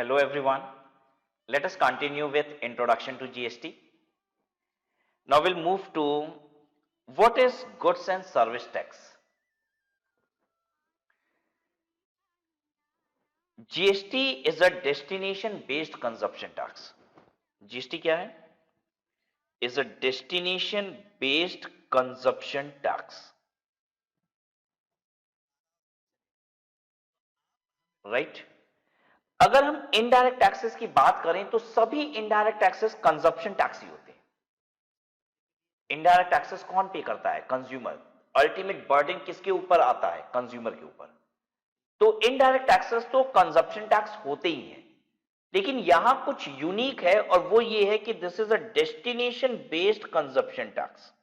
Hello everyone. Let us continue with introduction to GST. Now we'll move to what is goods and service tax. GST is a destination based consumption tax. GST क्या है? Is a destination based consumption tax. Right? अगर हम indirect taxes की बात करें तो सभी indirect taxes consumption tax ही होते हैं. इनडायरेक्ट टैक्सेस कौन पे करता है? कंज्यूमर. अल्टीमेट बर्डन किसके ऊपर आता है? कंज्यूमर के ऊपर. तो इनडायरेक्ट टैक्सेस तो कंजप्शन टैक्स होते ही हैं, लेकिन यहां कुछ यूनिक है और वो ये है कि this is a destination based consumption tax.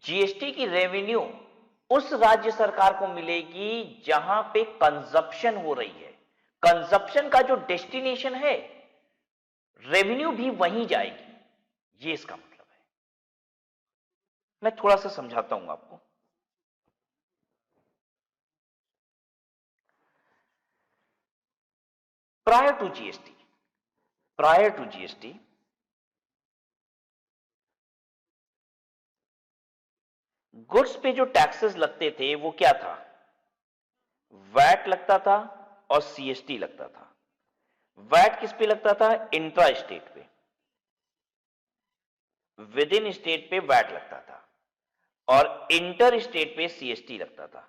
GST की रेवेन्यू उस राज्य सरकार को मिलेगी जहां पे कंजप्शन हो रही है. कंजप्शन का जो डेस्टिनेशन है, रेवेन्यू भी वहीं जाएगी. ये इसका मतलब है. मैं थोड़ा सा समझाता हूं आपको. प्रायर टू जीएसटी गुड्स पे जो टैक्सेस लगते थे वो क्या था? वैट लगता था और सीएसटी लगता था. वैट किस पे लगता था? इंट्रा स्टेट पे. विद इन स्टेट पे वैट लगता था और इंटर स्टेट पे सीएसटी लगता था.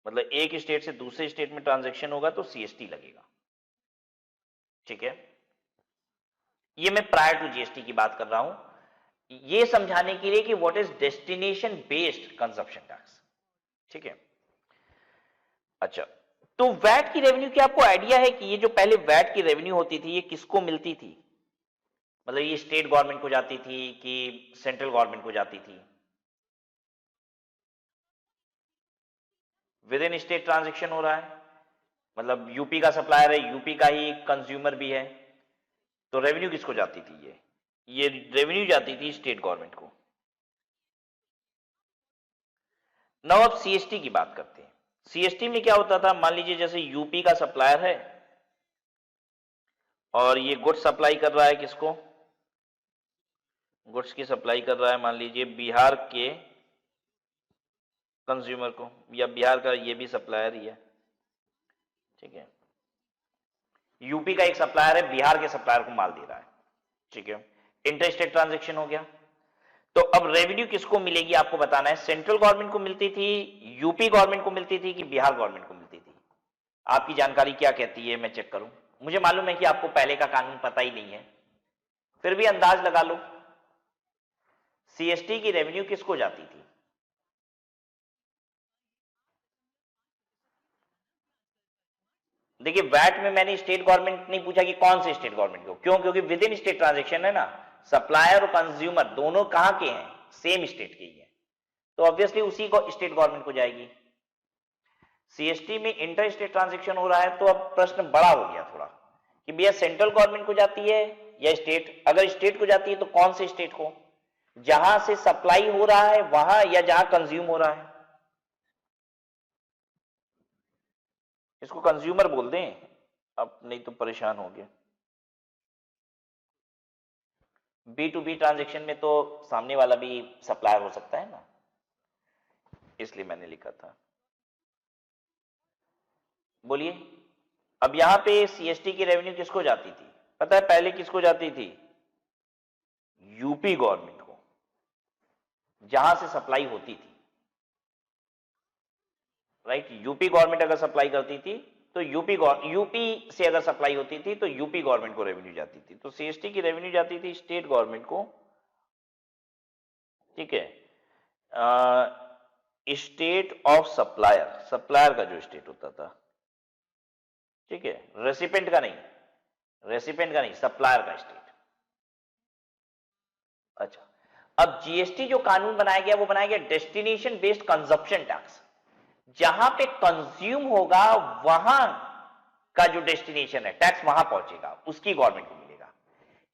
मतलब एक स्टेट से दूसरे स्टेट में ट्रांजैक्शन होगा तो सीएसटी लगेगा. ठीक है, ये मैं प्रायर टू जीएसटी की बात कर रहा हूं, ये समझाने के लिए कि what is destination based consumption tax. ठीक है. अच्छा, तो वैट की रेवेन्यू की आपको आइडिया है कि ये जो पहले वैट की रेवेन्यू होती थी ये किसको मिलती थी? मतलब ये स्टेट गवर्नमेंट को जाती थी कि सेंट्रल गवर्नमेंट को जाती थी? विद इन स्टेट ट्रांजैक्शन हो रहा है, मतलब यूपी का सप्लायर है, यूपी का ही कंज्यूमर भी है, तो रेवेन्यू किसको जाती थी? ये रेवेन्यू जाती थी स्टेट गवर्नमेंट को. नाउ अब सीएसटी की बात करते हैं. सीएसटी में क्या होता था? मान लीजिए जैसे यूपी का सप्लायर है और ये गुड्स सप्लाई कर रहा है किसको? गुड्स की सप्लाई कर रहा है मान लीजिए बिहार के कंज्यूमर को, या बिहार का ये भी सप्लायर ही है. ठीक है, यूपी का एक सप्लायर है, बिहार के सप्लायर को माल दे रहा है. ठीक है, इंटर स्टेट ट्रांजैक्शन हो गया. तो अब रेवेन्यू किसको मिलेगी आपको बताना है. सेंट्रल गवर्नमेंट को मिलती थी, यूपी गवर्नमेंट को मिलती थी कि बिहार गवर्नमेंट को मिलती थी? आपकी जानकारी क्या कहती है? मैं चेक करूं. मुझे मालूम है कि आपको पहले का कानून पता ही नहीं है, फिर भी अंदाज लगा लो. सीएसटी की रेवेन्यू किसको जाती थी? देखिए, वैट में मैंने स्टेट गवर्नमेंट नहीं पूछा कि कौन से स्टेट गवर्नमेंट को. क्यों? क्योंकि विद इन स्टेट ट्रांजैक्शन है ना. सप्लायर और कंज्यूमर दोनों कहां के हैं? सेम स्टेट के ही है, तो ऑब्वियसली उसी को स्टेट गवर्नमेंट को जाएगी. सीएसटी में इंटर स्टेट ट्रांजैक्शन हो रहा है, तो अब प्रश्न बड़ा हो गया थोड़ा कि भैया सेंट्रल गवर्नमेंट को जाती है या स्टेट? अगर स्टेट को जाती है तो कौन से स्टेट को? जहां से सप्लाई हो रहा है वहां, या जहां कंज्यूम हो रहा है? इसको कंज्यूमर बोल दें अब, नहीं तो परेशान हो गया. B2B ट्रांजैक्शन में तो सामने वाला भी सप्लायर हो सकता है ना, इसलिए मैंने लिखा था. बोलिए, अब यहां पे सीएसटी की रेवेन्यू किसको जाती थी? पता है पहले किसको जाती थी? यूपी गवर्नमेंट को, जहां से सप्लाई होती थी. राइट, यूपी गवर्नमेंट अगर सप्लाई करती थी तो यूपी से अगर सप्लाई होती थी तो यूपी गवर्नमेंट को रेवेन्यू जाती थी. तो सीएसटी की रेवेन्यू जाती थी स्टेट गवर्नमेंट को. ठीक है, स्टेट ऑफ सप्लायर, सप्लायर का जो स्टेट होता था. ठीक है, रेसिपेंट का नहीं, सप्लायर का स्टेट. अच्छा, अब जीएसटी जो कानून बनाया गया वो बनाया गया डेस्टिनेशन बेस्ड कंजप्शन टैक्स. जहां पे कंज्यूम होगा वहां का जो डेस्टिनेशन है, टैक्स वहां पहुंचेगा, उसकी गवर्नमेंट को मिलेगा.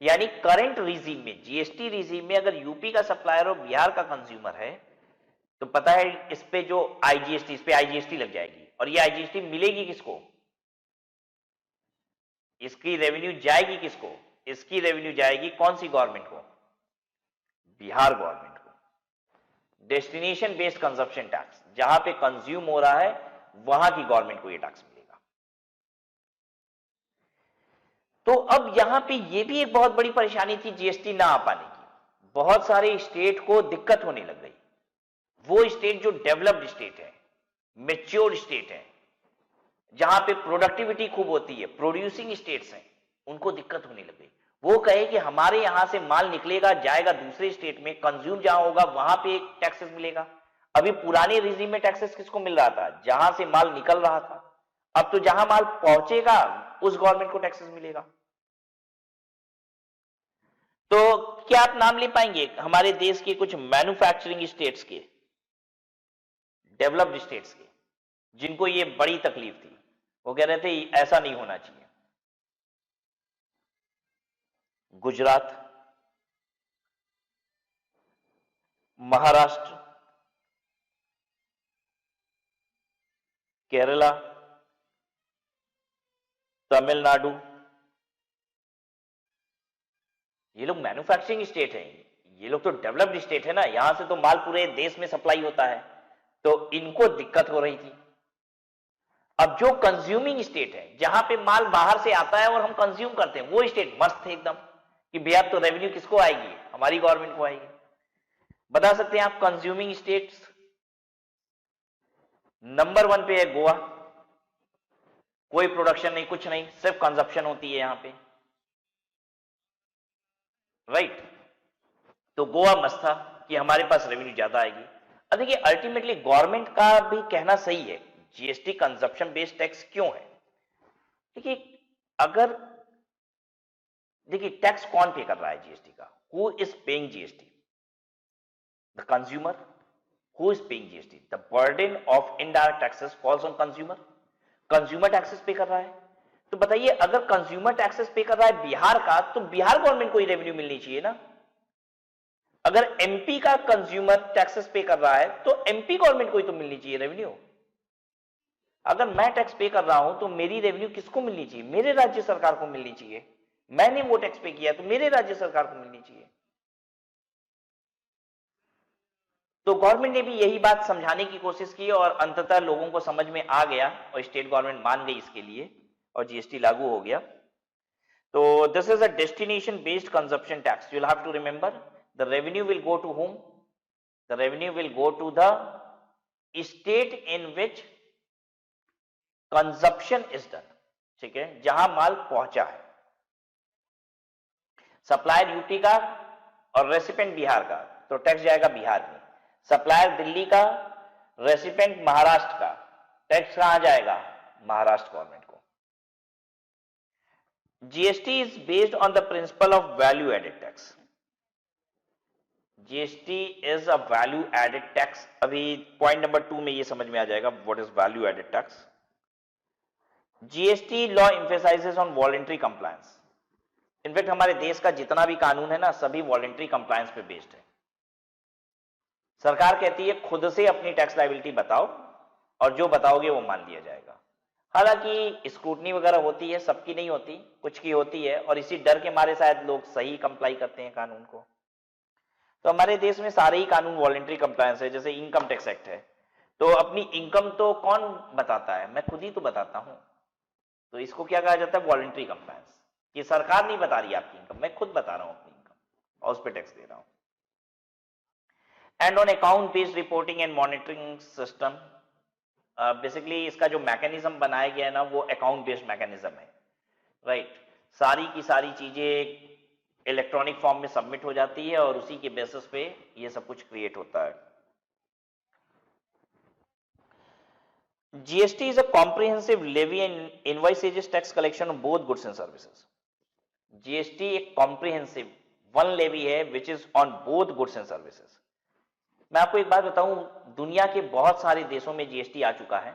यानी करंट रिजीम में, जीएसटी रिजीम में, अगर यूपी का सप्लायर और बिहार का कंज्यूमर है तो पता है इस पे जो आईजीएसटी, इस पे आईजीएसटी लग जाएगी, और ये आईजीएसटी मिलेगी किसको? इसकी रेवेन्यू जाएगी किसको? इसकी रेवेन्यू जाएगी कौन सी गवर्नमेंट को? बिहार गवर्नमेंट को। डेस्टिनेशन बेस्ड कंजप्शन टैक्स, जहां पे कंज्यूम हो रहा है वहां की गवर्नमेंट को ये टैक्स मिलेगा। तो अब यहां पे ये भी एक बहुत बड़ी परेशानी थी जीएसटी ना आ पाने की। बहुत सारे स्टेट को दिक्कत होने लग गई। वो स्टेट जो डेवलप्ड स्टेट है, मेच्योर स्टेट है, जहां पे प्रोडक्टिविटी खूब होती है, प्रोड्यूसिंग स्टेट्स हैं, उनको दिक्कत होने लग गई। वो कहे कि हमारे यहां से माल निकलेगा, जाएगा दूसरे स्टेट में, कंज्यूम जहां होगा वहां पे टैक्सेस मिलेगा। अभी पुराने रिजीम में टैक्सेस किसको मिल रहा था? जहां से माल निकल रहा था। अब तो जहां माल पहुंचेगा उस गवर्नमेंट को टैक्सेस मिलेगा। तो क्या आप नाम ले पाएंगे हमारे देश के कुछ मैन्युफैक्चरिंग स्टेट्स के, डेवलप्ड स्टेट्स के, जिनको ये बड़ी तकलीफ थी? वो कह रहे थे ऐसा नहीं होना चाहिए। गुजरात, महाराष्ट्र, केरला, तमिलनाडु, ये लोग मैन्युफैक्चरिंग स्टेट हैं, ये लोग तो डेवलप्ड स्टेट है ना, यहां से तो माल पूरे देश में सप्लाई होता है, तो इनको दिक्कत हो रही थी। अब जो कंज्यूमिंग स्टेट है, जहां पे माल बाहर से आता है और हम कंज्यूम करते हैं, वो स्टेट मस्त थे एकदम कि भैया तो रेवेन्यू किसको आएगी? हमारी गवर्नमेंट को आएगी। बता सकते हैं आप कंज्यूमिंग स्टेट्स? नंबर 1 पे है गोवा। कोई प्रोडक्शन नहीं, कुछ नहीं, सिर्फ कंजप्शन होती है यहां पे, राइट? तो गोवा मस्त था कि हमारे पास रेवेन्यू ज्यादा आएगी। अब देखिए अल्टीमेटली गवर्नमेंट का भी कहना सही है, जीएसटी कंजप्शन बेस्ड टैक्स क्यों है? देखिए अगर देखिए टैक्स कौन पे कर रहा है जीएसटी का? Who is paying GST? The consumer. Who is paying GST? The burden of indirect taxes falls on consumer. Consumer taxes पे कर रहा है। तो बताइए अगर कंज्यूमर टैक्सेस पे कर रहा है बिहार का, तो बिहार गवर्नमेंट को ही रेवेन्यू मिलनी चाहिए ना। अगर एमपी का कंज्यूमर टैक्सेस पे कर रहा है तो एमपी गवर्नमेंट को ही तो मिलनी चाहिए रेवेन्यू। अगर मैं टैक्स पे कर रहा हूं तो मेरी रेवेन्यू किसको मिलनी चाहिए? मेरे राज्य सरकार को मिलनी चाहिए। मैंने वो टैक्स पे किया तो मेरे राज्य सरकार को मिलनी चाहिए। तो गवर्नमेंट ने भी यही बात समझाने की कोशिश की और अंततः लोगों को समझ में आ गया और स्टेट गवर्नमेंट मान गई इसके लिए और जीएसटी लागू हो गया। तो this is a destination based consumption tax. You will have to remember the revenue will go to whom? The revenue will go to the state in which consumption is done, ठीक है, जहां माल पहुंचा है। Supplier UP का और recipient Bihar का, तो tax जाएगा बिहार में। सप्लायर दिल्ली का, रेसिपेंट महाराष्ट्र का, टैक्स कहां जाएगा? महाराष्ट्र गवर्नमेंट को। GST is based on the principle of value added tax. GST is a value added tax. अभी पॉइंट नंबर 2 में ये समझ में आ जाएगा what is value added tax. GST law emphasises on voluntary compliance. In fact हमारे देश का जितना भी कानून है ना, सभी वॉलंटरी कंप्लायंस पे बेस्ड है। सरकार कहती है खुद से अपनी टैक्स लायबिलिटी बताओ और जो बताओगे वो मान लिया जाएगा। हालांकि स्क्रूटनी वगैरह होती है, सबकी नहीं होती, कुछ की होती है, और इसी डर के मारे शायद लोग सही कंप्लाई करते हैं कानून को। तो हमारे देश में सारे ही कानून वॉलंटरी कंप्लायंस है। जैसे इनकम टैक्स एक्ट है, तो अपनी इनकम तो कौन बताता है? मैं खुद ही तो बताता हूं। तो इसको क्या कहा जाता है? Voluntary compliance. ये सरकार नहीं बता रही आपकी इनकम, मैं खुद बता रहा हूं अपनी इनकम और उस पर टैक्स दे रहा हूं। And on account based reporting and monitoring system. Basically इसका जो मैकेनिज्म बनाया गया है ना, वो अकाउंट बेस्ड मैकेनिज्म है, राइट? सारी की सारी चीजें इलेक्ट्रॉनिक फॉर्म में सबमिट हो जाती है और उसी के बेसिस पे ये सब कुछ क्रिएट होता है। GST is a comprehensive levy and invoices tax collection on both goods and services. GST एक comprehensive one levy है which is on both goods and services. मैं आपको एक बात बताऊं, दुनिया के बहुत सारे देशों में GST आ चुका है,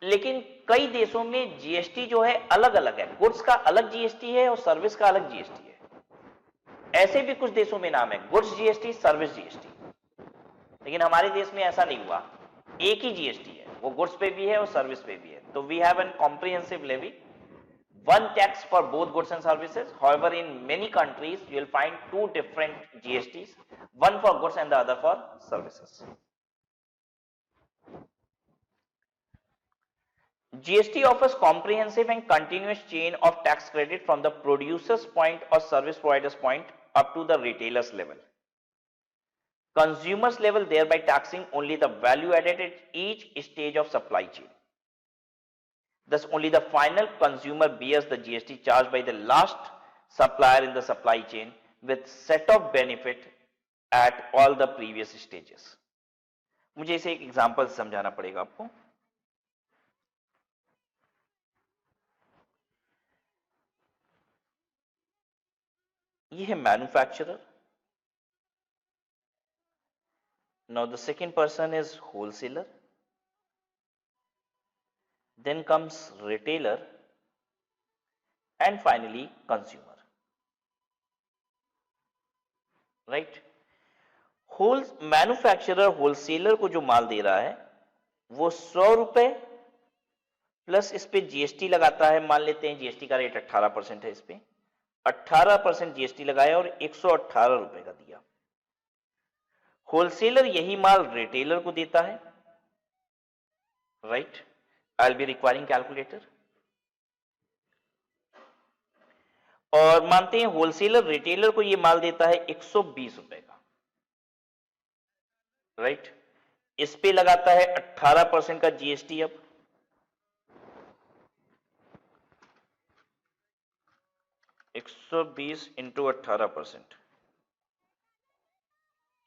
लेकिन कई देशों में GST जो है अलग अलग है। गुड्स का अलग GST है और सर्विस का अलग GST है। ऐसे भी कुछ देशों में नाम है गुड्स GST, सर्विस GST, लेकिन हमारे देश में ऐसा नहीं हुआ। एक ही GST है, वो गुड्स पे भी है और सर्विस पे भी है। तो we have an comprehensive levy one tax for both goods and services. However, in many countries you will find two different GSTs, one for goods and the other for services. GST offers comprehensive and continuous chain of tax credit from the producer's point or service provider's point up to the retailer's level. Consumers level, thereby taxing only the value added at each stage of supply chain. Thus, only the final consumer bears the GST charged by the last supplier in the supply chain with set of benefit at all the previous stages. मुझे इसे एक example समझाना पड़ेगा आपको. ये है manufacturer. Now the second person is wholesaler, then comes retailer, and finally consumer. Right? Manufacturer wholesaler को जो माल दे रहा है वो 100 रुपए प्लस इस पे जीएसटी लगाता है. मान लेते हैं जीएसटी का रेट 18% है, इस पे 18% जीएसटी लगाया और 118 रुपए का दिया. होलसेलर यही माल रिटेलर को देता है. Right? I will be requiring calculator. और मानते हैं होलसेलर रिटेलर को ये माल देता है 120 रुपए का. राइट? इस पे लगाता है 18% का जीएसटी. अब ₹120 इंटू 18%,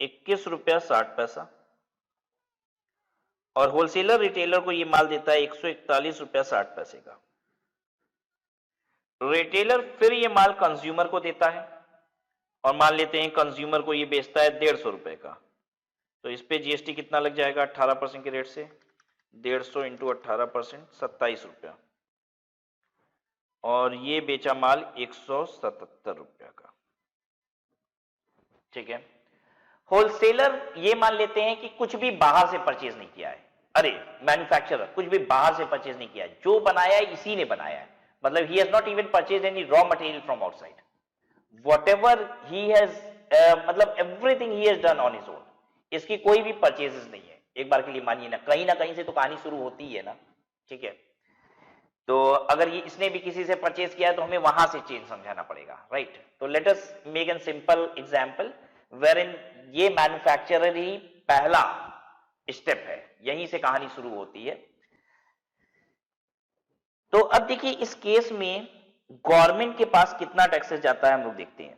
21 रुपया 60 पैसा. और होलसेलर रिटेलर को ये माल देता है 141 रुपया 60 पैसे का. रिटेलर फिर ये माल कंज्यूमर को देता है और मान लेते हैं कंज्यूमर को ये बेचता है 150 रुपए का. तो इस पे जीएसटी कितना लग जाएगा 18% के रेट से? 150 इंटू 18%, 27 रुपया. और ये बेचा माल 177 रुपया का. ठीक है. होलसेलर ये मान लेते हैं कि कुछ भी बाहर से परचेज नहीं किया है. अरे मैन्युफैक्चरर कुछ भी बाहर से परचेज नहीं किया है, जो बनाया है इसी ने बनाया है. मतलब he has not even purchase any raw material from outside. Whatever he has, मतलब everything he has done on his own. इसकी कोई भी परचेजेस नहीं है. एक बार के लिए मानिए ना कहीं से तो कहानी शुरू होती है ना. ठीक है. तो अगर ये इसने भी किसी से परचेज किया है तो हमें वहां से चेंज समझाना पड़ेगा. राइट? तो let us make an simple example wherein ये मैन्युफैक्चरर ही पहला स्टेप है, यहीं से कहानी शुरू होती है. तो अब देखिए इस केस में गवर्नमेंट के पास कितना टैक्सेस जाता है हम लोग देखते हैं.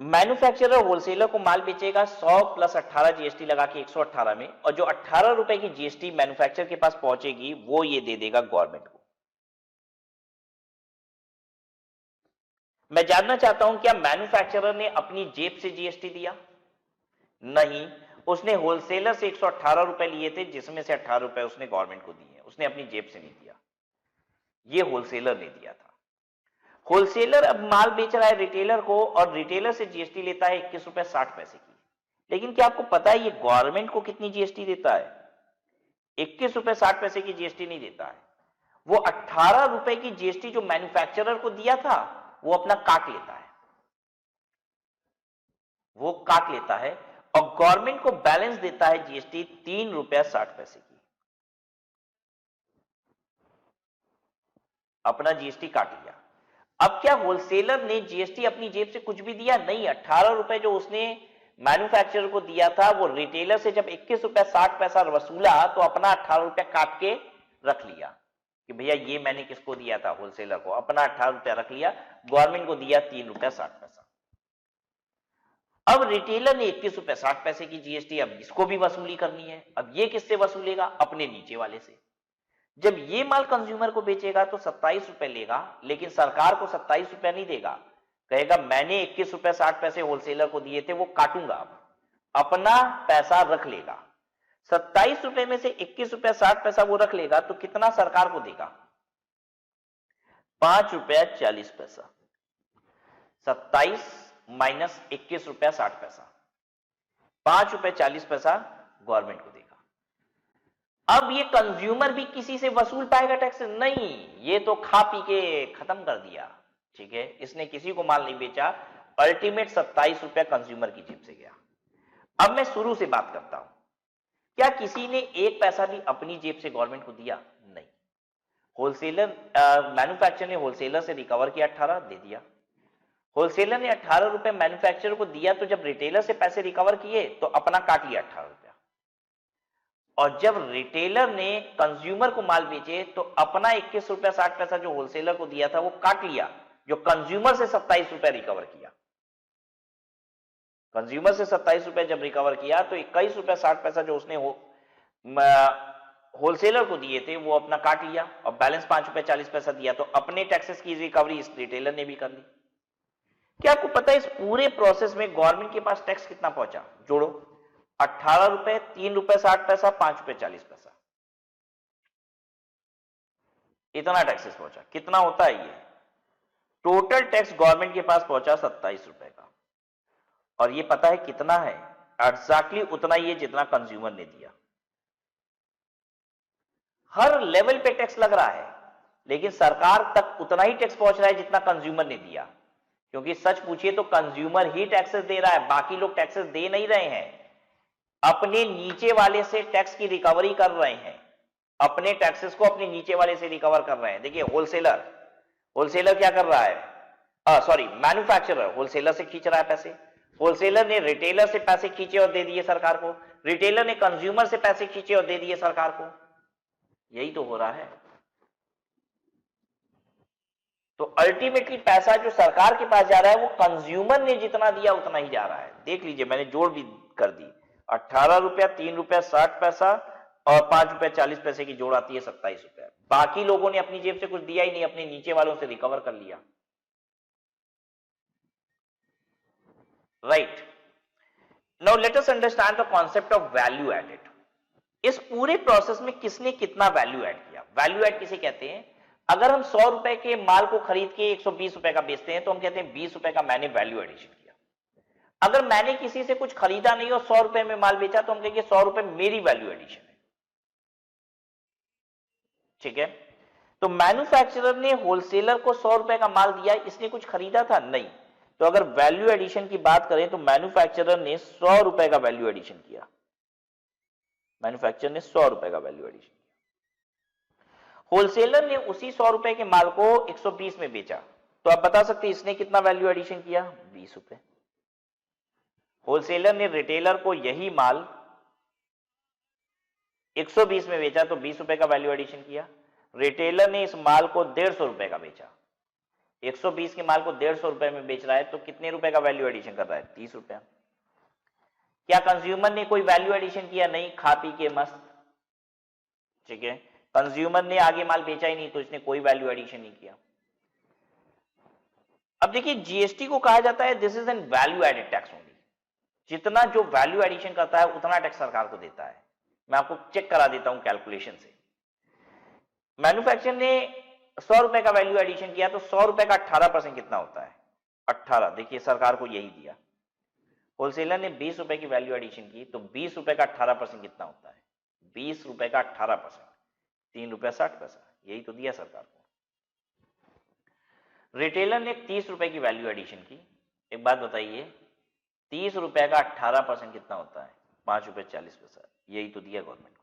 मैन्युफैक्चरर होलसेलर को माल बेचेगा 100 प्लस 18 जीएसटी लगा के 118 में, और जो 18 रुपए की जीएसटी मैन्युफैक्चरर के पास पहुंचेगी वो ये दे देगा गवर्नमेंट को. मैं जानना चाहता हूं क्या मैन्युफैक्चरर ने अपनी जेब से जीएसटी दिया? नहीं. उसने होलसेलर से 118 रुपए लिए थे, जिसमें से 18 रुपए उसने गवर्नमेंट को दिए. उसने अपनी जेब से नहीं दिया, ये होलसेलर ने दिया था. होलसेलर अब माल बेच रहा है रिटेलर को और रिटेलर से जीएसटी लेता है 21 रुपए 60 पैसे की. लेकिन क्या आपको पता है ये गवर्नमेंट को कितनी जीएसटी देता है? 21 रुपए 60 पैसे की जीएसटी नहीं देता है. वो 18 रुपए की जीएसटी जो मैन्युफैक्चरर को दिया था वो अपना काट लेता है. वो काट लेता है और गवर्नमेंट को बैलेंस देता है जीएसटी 3 रुपया 60 पैसे की. अपना जीएसटी काट लिया. अब क्या होलसेलर ने जीएसटी अपनी जेब से कुछ भी दिया? नहीं. 18 रुपए जो उसने मैन्युफैक्चरर को दिया था वो रिटेलर से जब 21 रुपया 60 पैसा वसूला तो अपना 18 रुपया काट के रख लिया कि भैया ये मैंने किसको दिया था? होलसेलर को. अपना 18 रुपया रख लिया, गवर्नमेंट को दिया 3 रुपया 60 पैसा. अब रिटेलर ने 21 रुपया 60 पैसे की जीएसटी, अब इसको भी वसूली करनी है. अब ये किससे वसूलेगा? अपने नीचे वाले से. जब ये माल कंज्यूमर को बेचेगा तो 27 रुपए लेगा, लेकिन सरकार को 27 रुपया नहीं देगा. कहेगा मैंने 21 रुपया 60 पैसे होलसेलर को दिए थे वो काटूंगा. अब अपना पैसा रख लेगा. 27 रुपए में से 21 रुपया 60 पैसा वो रख लेगा तो कितना सरकार को देगा? 5 रुपया 40 पैसा. 27 माइनस 21 रुपया 60 पैसा, 5 रुपया 40 पैसा गवर्नमेंट को देगा. अब ये कंज्यूमर भी किसी से वसूल पाएगा टैक्स? नहीं, ये तो खा पी के खत्म कर दिया, ठीक है, इसने किसी को माल नहीं बेचा, अल्टीमेट 27 रुपया कंज्यूमर की जेब से गया। अब मैं शुरू से बात करता हूं, क्या किसी ने एक पैसा भी अपनी जेब से गवर्नमेंट को दिया? नहीं। होलसेलर मैन्युफैक्चरर ने होलसेलर से रिकवर किया 18, दे दिया। होलसेलर ने 18 रुपए मैन्युफैक्चरर को दिया, तो जब रिटेलर से पैसे रिकवर किए तो अपना काट लिया 18 रुपया, और जब रिटेलर ने कंज्यूमर को माल बेचे तो अपना 21 रुपया 60 पैसा जो होलसेलर को दिया था वो काट लिया, जो कंज्यूमर से 27 रुपया रिकवर किया। कंज्यूमर से 27 रुपया जब रिकवर किया तो 21 रुपया 60 पैसा जो उसने होलसेलर को दिए थे वो अपना काट लिया, और बैलेंस 5 रुपया 40 पैसा दिया, तो अपने टैक्सेस की रिकवरी इस रिटेलर ने भी कर ली। क्या आपको पता है इस पूरे प्रोसेस में गवर्नमेंट के पास टैक्स कितना पहुंचा? जोड़ो, 18 रुपए, 3 रुपए 60 पैसा, 5 रुपए 40 पैसा, इतना टैक्सेस पहुंचा। कितना होता है ये? टोटल टैक्स गवर्नमेंट के पास पहुंचा 27 रुपए का, और ये पता है कितना है? एग्जैक्टली उतना ही है जितना कंज्यूमर ने दिया। हर लेवल पे टैक्स लग रहा है, लेकिन सरकार तक उतना ही टैक्स पहुंच रहा है जितना कंज्यूमर ने दिया, क्योंकि सच पूछिए तो कंज्यूमर ही टैक्सेस दे रहा है, बाकी लोग टैक्सेस दे नहीं रहे हैं, अपने नीचे वाले से टैक्स की रिकवरी कर रहे हैं, अपने टैक्सेस को अपने नीचे वाले से रिकवर कर रहे हैं। देखिए होलसेलर क्या कर रहा है? सॉरी, मैन्युफैक्चरर होलसेलर से खींच रहा है पैसे, होलसेलर ने रिटेलर से पैसे खींचे और दे दिए सरकार को, रिटेलर ने कंज्यूमर से पैसे खींचे और दे दिए सरकार को। यही तो हो रहा है। तो अल्टीमेटली पैसा जो सरकार के पास जा रहा है वो कंज्यूमर ने जितना दिया उतना ही जा रहा है। देख लीजिए, मैंने जोड़ भी कर दी, 18 रुपया, 3 रुपया 60 पैसा और 5 रुपया 40 पैसे की जोड़ आती है 27 रुपया। बाकी लोगों ने अपनी जेब से कुछ दिया ही नहीं, अपने नीचे वालों से रिकवर कर लिया। Right, now let us understand the concept of value added. इस पूरे प्रोसेस में किसने कितना वैल्यू ऐड किया? वैल्यू ऐड किसे कहते हैं? अगर हम 100 रुपए के माल को खरीद के 120 रुपए का बेचते हैं तो हम कहते हैं 20 रुपए का मैंने वैल्यू एडिशन किया। अगर मैंने किसी से कुछ खरीदा नहीं और 100 रुपए में माल बेचा तो हम कहेंगे 100 रुपए मेरी वैल्यू एडिशन है। ठीक है, तो मैन्युफैक्चरर ने होलसेलर को 100 रुपए का माल दिया, इसने कुछ खरीदा था? नहीं। तो अगर वैल्यू एडिशन की बात करें तो मैन्युफैक्चरर ने 100 रुपए का वैल्यू एडिशन किया, मैन्युफैक्चरर ने 100 रुपए का वैल्यू एडिशन किया। होलसेलर ने उसी 100 रुपए के माल को 120 में बेचा, तो आप बता सकते हैं इसने कितना वैल्यू एडिशन किया? 20 रुपए। होलसेलर ने रिटेलर को यही माल 120 में बेचा तो 20 रुपए का वैल्यू एडिशन किया। रिटेलर ने इस माल को 150 रुपए का बेचा, 120 के माल को 150 रुपए में बेच रहा है, तो कितने रुपए का वैल्यू एडिशन कर रहा है? 30 रुपया। क्या कंज्यूमर ने कोई वैल्यू एडिशन किया? नहीं, खा पी के मस्त। ठीक है, कंज्यूमर ने आगे माल बेचा ही नहीं तो इसने कोई वैल्यू एडिशन नहीं किया। अब देखिए, जीएसटी को कहा जाता है this is an value added tax only. जितना जो वैल्यू एडिशन करता है उतना टैक्स सरकार को देता है। मैं आपको चेक करा देता हूं कैलकुलेशन से। मैन्युफैक्चरर ने 100 रुपए का वैल्यू एडिशन किया तो 100 रुपए का 18% कितना होता है? 18। देखिए, सरकार को यही दिया। होलसेलर ने 20 रुपए की वैल्यू एडिशन की तो 20 रुपए का 18% कितना होता है? 20 रुपए का 18%, 3 रुपया 60 पैसा, यही तो दिया सरकार को। रिटेलर ने 30 रुपए की वैल्यू एडिशन की। एक बात बताइए, 30 रुपए का 18% कितना होता है? 5 रुपए 40 पैसा, यही तो दिया गवर्नमेंट को।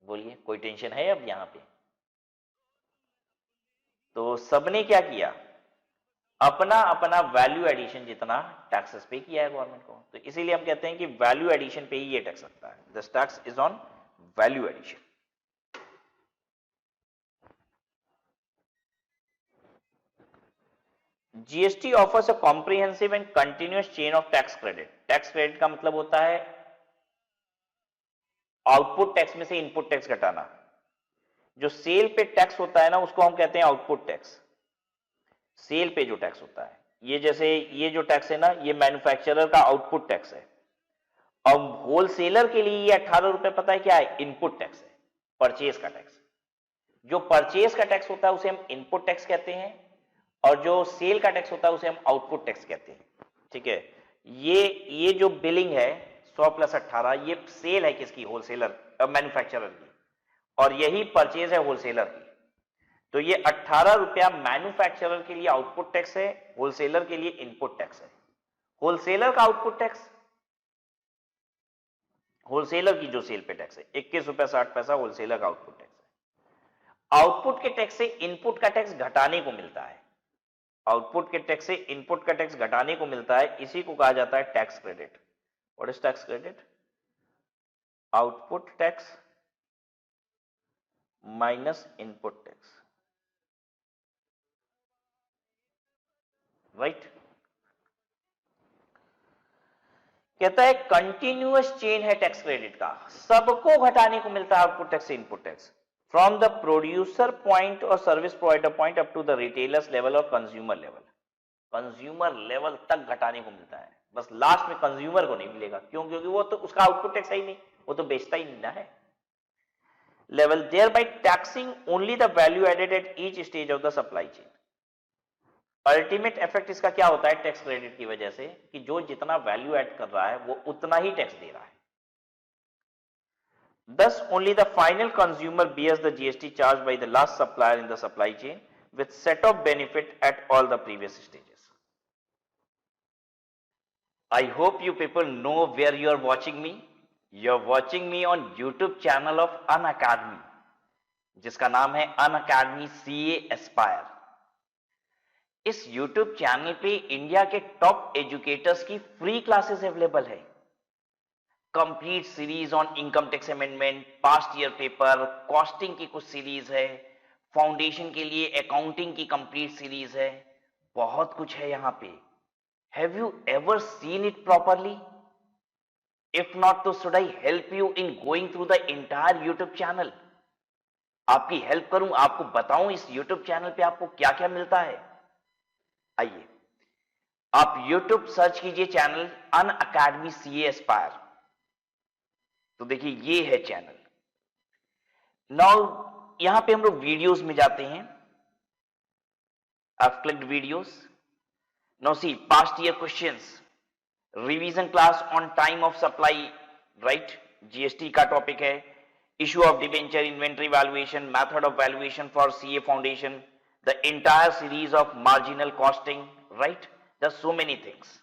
बोलिए, कोई टेंशन है अब यहां पे? तो सबने क्या किया? अपना अपना वैल्यू एडिशन जितना टैक्सेस पे किया है गवर्नमेंट को, तो इसीलिए हम कहते हैं कि वैल्यू एडिशन पे ही ये टैक्स लगता है। This tax is on value addition. GST offers a comprehensive and continuous chain of tax credit. Tax credit का मतलब होता है आउटपुट टैक्स में से इनपुट टैक्स घटाना। जो सेल पे टैक्स होता है ना, उसको हम कहते हैं आउटपुट टैक्स। सेल पे जो टैक्स होता है, ये जैसे ये जो टैक्स है ना, ये मैन्युफैक्चरर का आउटपुट टैक्स है। और होलसेलर के लिए ये 18 रुपए पता है क्या है? इनपुट टैक्स है, परचेज का टैक्स। जो परचेज का टैक्स होता है उसे हम इनपुट टैक्स कहते हैं, और जो सेल का टैक्स होता है उसे हम आउटपुट टैक्स कहते हैं। ठीक है, ये जो बिलिंग है 100 + 18, ये सेल है किसकी? होलसेलर मैन्युफैक्चरर की, और यही परचेज है होलसेलर की। तो ये 18 रुपया मैन्युफैक्चरर के लिए आउटपुट टैक्स है, होलसेलर के लिए इनपुट टैक्स है। होलसेलर का आउटपुट टैक्स, होलसेलर की जो सेल पे टैक्स है 21 रुपया 60 पैसा होलसेलर का आउटपुट टैक्स है। आउटपुट के टैक्स से इनपुट का टैक्स घटाने को मिलता है, आउटपुट के टैक्स से इनपुट का टैक्स घटाने को मिलता है, इसी को कहा जाता है tax credit. What is tax credit? Output tax minus input tax, right. कहता है कंटिन्यूअस चेन है टैक्स क्रेडिट का, सबको घटाने को मिलता है आउटपुट टैक्स से input tax, from the producer point और service provider point up to the retailers level और कंज्यूमर लेवल। कंज्यूमर लेवल तक घटाने को मिलता है, बस लास्ट में कंज्यूमर को नहीं मिलेगा। क्यों? क्योंकि वो तो उसका आउटपुट टैक्स है ही नहीं, वो तो बेचता ही नहीं ना है। Level thereby taxing only the value added at each stage of the supply chain. Ultimate effect इसका क्या होता है टैक्स क्रेडिट की वजह से, कि जो जितना वैल्यू ऐड कर रहा है वो उतना ही टैक्स दे रहा है। Thus, only the final consumer bears the GST charged by the last supplier in the supply chain with set of benefit at all the previous stages. I hope you people know where you are watching me. You are watching me on YouTube channel of Unacademy, जिसका नाम है Unacademy CA Aspire. इस YouTube channel पे India के top educators की free classes available है। Complete series on income tax amendment, past year paper, costing की कुछ सीरीज है, फाउंडेशन के लिए अकाउंटिंग की कंप्लीट सीरीज है, बहुत कुछ है यहाँ पे। Have you ever seen it properly? If not तो should I help you in going through the entire YouTube channel? आपकी हेल्प करूं, आपको बताऊं इस यूट्यूब चैनल पे आपको क्या क्या मिलता है। आइए आप YouTube सर्च कीजिए चैनल अनअकैडमी CA एस्पायर, तो देखिए ये है चैनल। नाउ यहां पे हम लोग वीडियोस में जाते हैं। I've clicked videos. Now see past year questions, revision class on time of supply, right? GST का टॉपिक है, issue of debenture, inventory valuation, method of valuation for CA foundation, the entire series of marginal costing, right? There's so many things.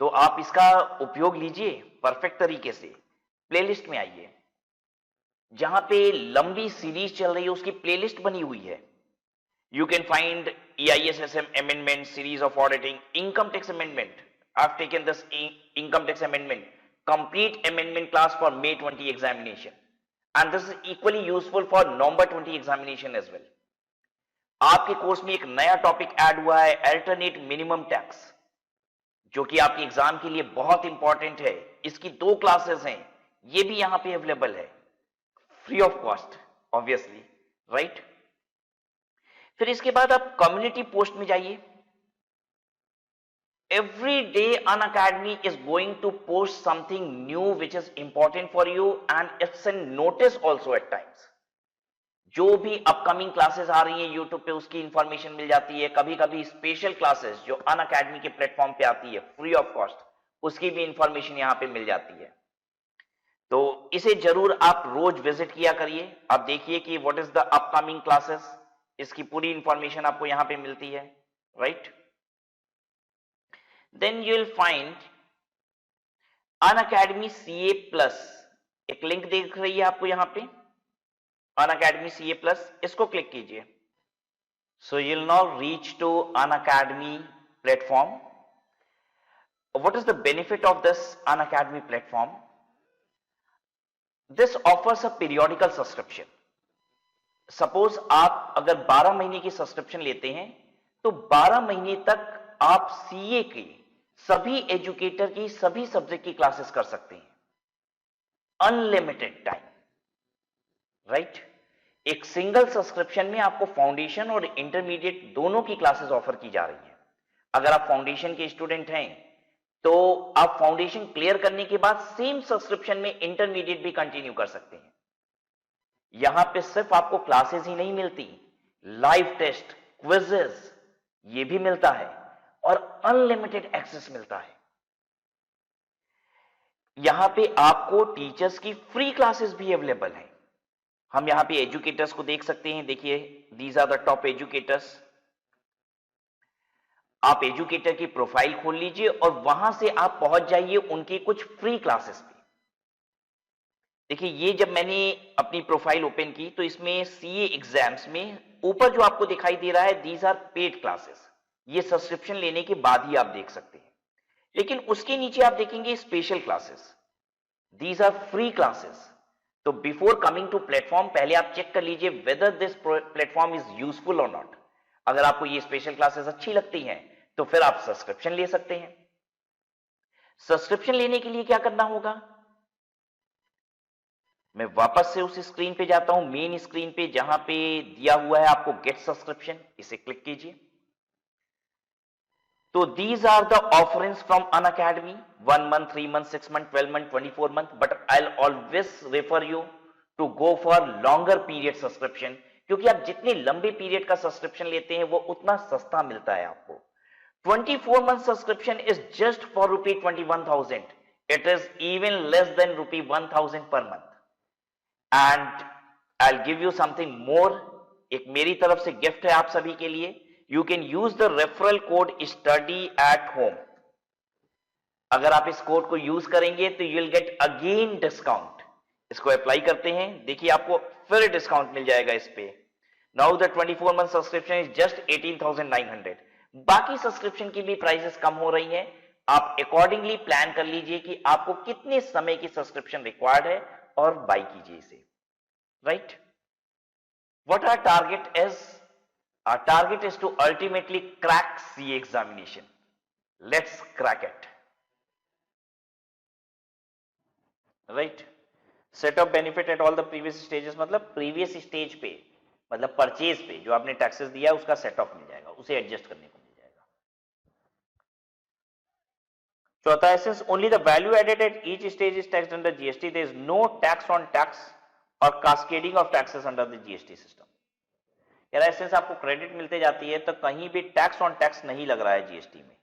तो आप इसका उपयोग लीजिए perfect तरीके से। Playlist में आइए, जहां पे लंबी सीरीज चल रही है उसकी प्लेलिस्ट बनी हुई है। You can find EISSM amendment, series of auditing, income tax amendment. I've taken this income tax amendment, complete amendment class for May 20 examination, and this is equally useful for November 20 examination as well. आपके course में एक नया topic add हुआ है, alternate minimum tax, जो कि आपके exam के लिए बहुत इंपॉर्टेंट है। इसकी 2 क्लासेस हैं, ये भी यहां पे अवेलेबल है free of cost obviously, right. फिर इसके बाद आप कम्युनिटी पोस्ट में जाइए। Every day Unacademy is going to post something new which is important for you and it's an notice also at times. जो भी अपकमिंग क्लासेस आ रही हैं यूट्यूब पे उसकी इंफॉर्मेशन मिल जाती है। कभी कभी स्पेशल क्लासेस जो अनअकैडमी के प्लेटफॉर्म पे आती है फ्री ऑफ कॉस्ट, उसकी भी इंफॉर्मेशन यहां पे मिल जाती है। तो इसे जरूर आप रोज विजिट किया करिए। आप देखिए कि what is the upcoming classes, इसकी पूरी इंफॉर्मेशन आपको यहां पे मिलती है, right. Then you will find Unacademy CA plus, एक लिंक दिख रही है आपको यहां पे, अनअकैडमी CA प्लस, इसको क्लिक कीजिए। So you will now reach to Unacademy platform. What is the benefit of this Unacademy platform? This offers a periodical subscription. Suppose आप अगर 12 महीने की सब्सक्रिप्शन लेते हैं तो 12 महीने तक आप CA की सभी एजुकेटर की सभी सब्जेक्ट की क्लासेस कर सकते हैं, अनलिमिटेड टाइम, राइट। एक सिंगल सब्सक्रिप्शन में आपको फाउंडेशन और इंटरमीडिएट दोनों की क्लासेस ऑफर की जा रही हैं। अगर आप फाउंडेशन के स्टूडेंट हैं तो आप फाउंडेशन क्लियर करने के बाद सेम सब्सक्रिप्शन में इंटरमीडिएट भी कंटिन्यू कर सकते हैं। यहां पे सिर्फ आपको क्लासेस ही नहीं मिलती, लाइव टेस्ट, क्विजेस ये भी मिलता है और अनलिमिटेड एक्सेस मिलता है। यहां पे आपको टीचर्स की फ्री क्लासेस भी अवेलेबल हैं। हम यहां पे एजुकेटर्स को देख सकते हैं, देखिए these are the top educators. आप एजुकेटर की प्रोफाइल खोल लीजिए और वहां से आप पहुंच जाइए उनकी कुछ फ्री क्लासेस पे। देखिए ये जब मैंने अपनी प्रोफाइल ओपन की तो इसमें सीए एग्जाम्स में ऊपर जो आपको दिखाई दे रहा है, दीज आर पेड क्लासेस, ये सब्सक्रिप्शन लेने के बाद ही आप देख सकते हैं। लेकिन उसके नीचे आप देखेंगे special classes, these are free classes. तो बिफोर कमिंग टू प्लेटफॉर्म पहले आप चेक कर लीजिए whether this platform is useful और नॉट। अगर आपको ये स्पेशल क्लासेस अच्छी लगती हैं तो फिर आप सब्सक्रिप्शन ले सकते हैं। सब्सक्रिप्शन लेने के लिए क्या करना होगा, मैं वापस से उस स्क्रीन पे जाता हूं, मेन स्क्रीन पे जहां पे दिया हुआ है आपको गेट सब्सक्रिप्शन, इसे क्लिक कीजिए। तो these are the offerings from Unacademy, 1 month, 3 months, 6 months, 12 months, 24 months, but I'll always refer you to go for longer period subscription, क्योंकि आप जितने लंबे पीरियड का सब्सक्रिप्शन लेते हैं वो उतना सस्ता मिलता है आपको। 24 month subscription is just for ₹21,000. It is even less than ₹1,000 per month. And I'll give you something more. एक मेरी तरफ से गिफ्ट है आप सभी के लिए। You can use the referral code study at home. अगर आप इस कोड को यूज करेंगे तो you will get again discount. इसको अप्लाई करते हैं, देखिए आपको फिर डिस्काउंट मिल जाएगा इस पे। Now the 24 month subscription is just 18,900. बाकी सब्सक्रिप्शन की भी प्राइसेस कम हो रही हैं। आप अकॉर्डिंगली प्लान कर लीजिए कि आपको कितने समय की सब्सक्रिप्शन रिक्वायर्ड है और बाय कीजिए इसे, right. What our target is? Our target is to ultimately crack CA examination. Let's crack it. Right? Set of benefit at all the previous stages, मतलब previous stage पे, मतलब परचेज पे जो आपने टैक्सेस दिया उसका सेट ऑफ मिल जाएगा, उसे एडजस्ट करने को मिल जाएगा। चौथा है, since only the value added at each stage is taxed under GST, there is no tax on tax or cascading of taxes under the GST system. यार ऐसे आपको क्रेडिट मिलते जाती है तो कहीं भी टैक्स ऑन टैक्स नहीं लग रहा है जीएसटी में।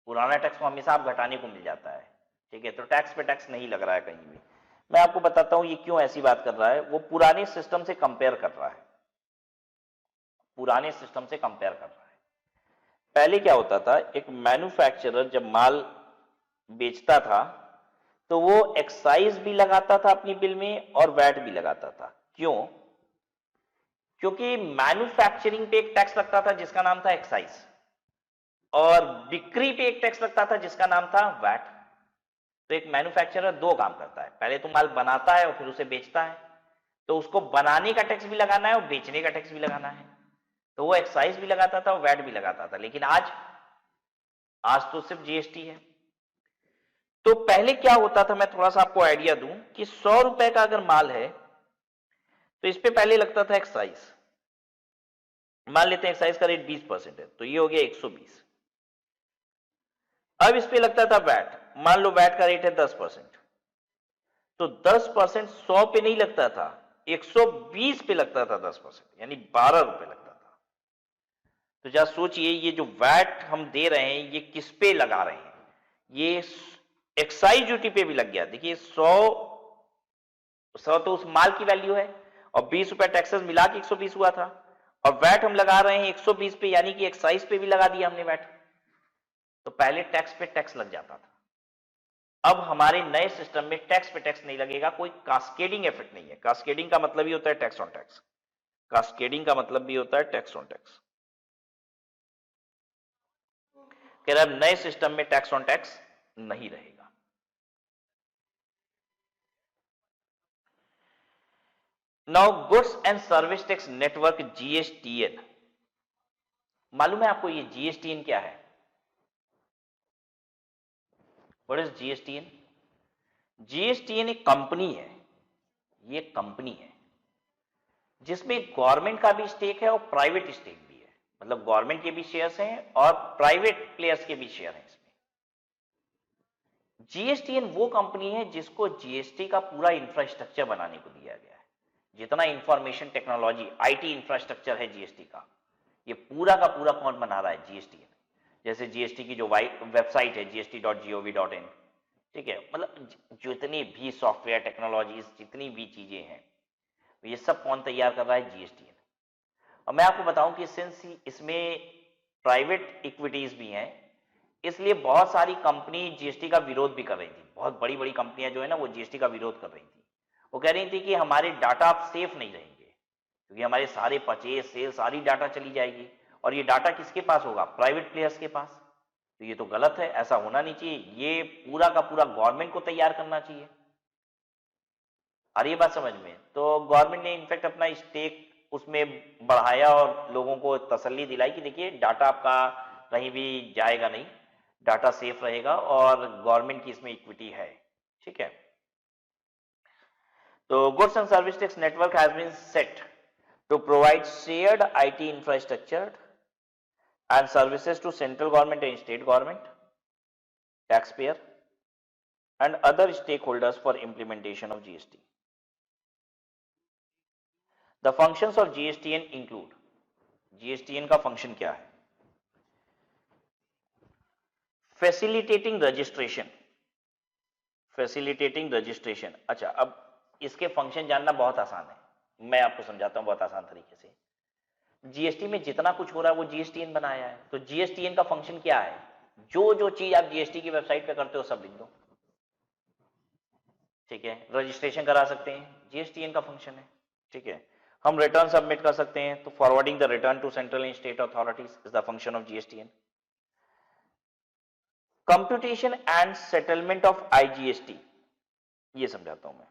पुराना टैक्स को हमेशा आप घटाने को मिल जाता है, ठीक है, तो टैक्स पे टैक्स नहीं लग रहा है कहीं भी। मैं आपको बताता हूं ये क्यों ऐसी बात कर रहा है, वो पुराने सिस्टम से कंपेयर कर रहा है, पुराने सिस्टम से कंपेयर कर रहा है। पहले क्या होता था, एक मैन्युफैक्चरर जब माल बेचता था तो वो एक्साइज भी लगाता था अपनी बिल में और वैट भी लगाता था। क्यों? क्योंकि मैन्युफैक्चरिंग पे एक टैक्स लगता था जिसका नाम था एक्साइज, और बिक्री पे एक टैक्स लगता था जिसका नाम था वैट। तो एक मैन्युफैक्चरर दो काम करता है, पहले तो माल बनाता है और फिर उसे बेचता है, तो उसको बनाने का टैक्स भी लगाना है और बेचने का टैक्स भी लगाना है, तो वो एक्साइज भी लगाता था और वैट भी लगाता था। लेकिन आज तो सिर्फ जीएसटी है। तो पहले क्या होता था, मैं थोड़ा सा आपको आइडिया दूं कि 100 रुपए का अगर माल है तो इस पे पहले लगता था एक्साइज, मान लेते हैं एक्साइज का रेट 20% है तो ये हो गया 120। अब इस पे लगता था वैट, मान लो वैट का रेट है 10%, तो 10% 100 पे नहीं लगता था, 120 पे लगता था 10%, यानी 12 रुपए लगता था। तो जरा सोचिए ये जो वैट हम दे रहे हैं ये किस पे लगा रहे हैं, ये एक्साइज ड्यूटी पे भी लग गया। देखिए 100 तो उस माल की वैल्यू है और 20 रुपए टैक्सेस मिला के 120 हुआ था, और वैट हम लगा रहे हैं 120 पे, यानी कि एक्साइज पे भी लगा दिया हमने वैट। तो पहले टैक्स पे टैक्स लग जाता था, अब हमारे नए सिस्टम में टैक्स पे टैक्स नहीं लगेगा, कोई कास्केडिंग इफेक्ट नहीं है। कास्केडिंग का मतलब ही होता है टैक्स ऑन टैक्स, कास्केडिंग का मतलब भी होता है टैक्स ऑन टैक्स। कह रहे अब नए सिस्टम में टैक्स ऑन टैक्स नहीं रहेगा। Now goods and service tax network GSTN, मालूम है आपको ये जीएसटीएन क्या है? What is GSTN? जीएसटीएन एक कंपनी है, ये कंपनी है जिसमें गवर्नमेंट का भी स्टेक है और प्राइवेट स्टेक भी है, मतलब गवर्नमेंट के भी शेयर्स हैं और प्राइवेट प्लेयर्स के भी शेयर हैं इसमें। जीएसटीएन वो कंपनी है जिसको जीएसटी का पूरा इंफ्रास्ट्रक्चर बनाने को दिया गया है। जितना इंफॉर्मेशन टेक्नोलॉजी आईटी इंफ्रास्ट्रक्चर है जीएसटी का, ये पूरा का पूरा कौन बना रहा है? जीएसटीएन। जैसे जीएसटी की जो वेबसाइट है gst.gov.in, ठीक है, मतलब जितनी भी सॉफ्टवेयर टेक्नोलॉजीज, जितनी भी चीजें हैं, ये सब कौन तैयार कर रहा है? जीएसटीएन। और मैं आपको बताऊं कि सिंस इसमें प्राइवेट इक्विटीज भी हैं, इसलिए बहुत सारी कंपनी जीएसटी का विरोध भी कर रही थी। बहुत बड़ी बड़ी कंपनियां जो है ना, वो जीएसटी का विरोध कर रही थी। वो कह रही थी कि हमारे डाटा आप सेफ नहीं रहेंगे, क्योंकि हमारे सारे परचेज, सेल, सारी डाटा चली जाएगी, और ये डाटा किसके पास होगा? प्राइवेट प्लेयर्स के पास। तो ये तो गलत है, ऐसा होना नहीं चाहिए, ये पूरा का पूरा गवर्नमेंट को तैयार करना चाहिए। और ये बात समझ में, तो गवर्नमेंट ने इनफैक्ट अपना स्टेक उसमें बढ़ाया और लोगों को तसल्ली दिलाई कि देखिए डाटा आपका कहीं भी जाएगा नहीं, डाटा सेफ रहेगा, और गवर्नमेंट की इसमें इक्विटी है। ठीक है, तो goods and service tax network has been set to provide shared IT infrastructure and services to central government and state government, taxpayer and other stakeholders for implementation of GST. The functions of GSTN include, GSTN का function क्या है? Facilitating registration, facilitating registration। अच्छा, अब इसके function जानना बहुत आसान है, मैं आपको समझाता हूं बहुत आसान तरीके से। जीएसटी में जितना कुछ हो रहा है वो जीएसटीएन बनाया है, तो जीएसटीएन का फंक्शन क्या है? जो जो चीज आप जीएसटी की वेबसाइट पे करते हो सब लिख दो। ठीक है, रजिस्ट्रेशन करा सकते हैं, जीएसटीएन का फंक्शन है। ठीक है, हम रिटर्न सबमिट कर सकते हैं, तो forwarding the return to central and state authorities is the function of GSTN. Computation and settlement of IGST, ये समझाता हूं मैं।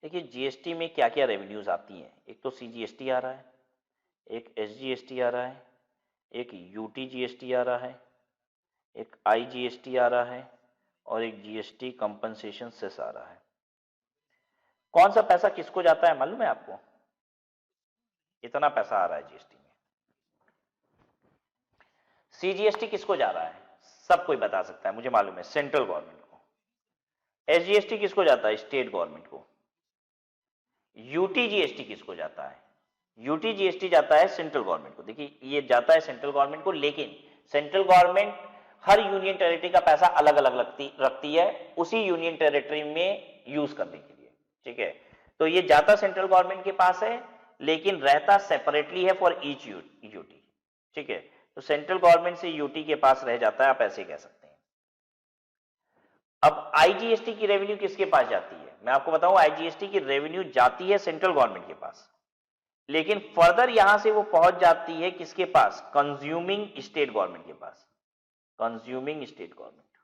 देखिए, जीएसटी में क्या क्या रेवेन्यूज आती हैं। एक तो सीजीएसटी आ रहा है, एक एसजीएसटी आ रहा है, एक यूटी जीएसटी आ रहा है, एक आईजीएसटी आ रहा है, और एक जीएसटी कंपनसेशन सेस आ रहा है। कौन सा पैसा किसको जाता है मालूम है आपको? इतना पैसा आ रहा है जीएसटी में। सीजीएसटी किसको जा रहा है? सब कोई बता सकता है, मुझे मालूम है, सेंट्रल गवर्नमेंट को। एसजीएसटी किसको जाता है? स्टेट गवर्नमेंट को। यूटी जीएसटी किसको जाता है? यूटी जीएसटी जाता है सेंट्रल गवर्नमेंट को। देखिए, ये जाता है सेंट्रल गवर्नमेंट को, लेकिन सेंट्रल गवर्नमेंट हर यूनियन टेरिटरी का पैसा अलग अलग रखती है उसी यूनियन टेरिटरी में यूज करने के लिए। ठीक है, तो ये जाता सेंट्रल गवर्नमेंट के पास है, लेकिन रहता सेपरेटली है फॉर ईच यूटी। ठीक है, तो सेंट्रल गवर्नमेंट से यूटी के पास रह जाता है, आप ऐसे कह सकते हैं। अब आईजीएसटी की रेवेन्यू किसके पास जाती है? मैं आपको बताऊं, आईजीएसटी की रेवेन्यू जाती है सेंट्रल गवर्नमेंट के पास, लेकिन फर्दर यहां से वो पहुंच जाती है किसके पास? कंज्यूमिंग स्टेट गवर्नमेंट के पास। कंज्यूमिंग स्टेट गवर्नमेंट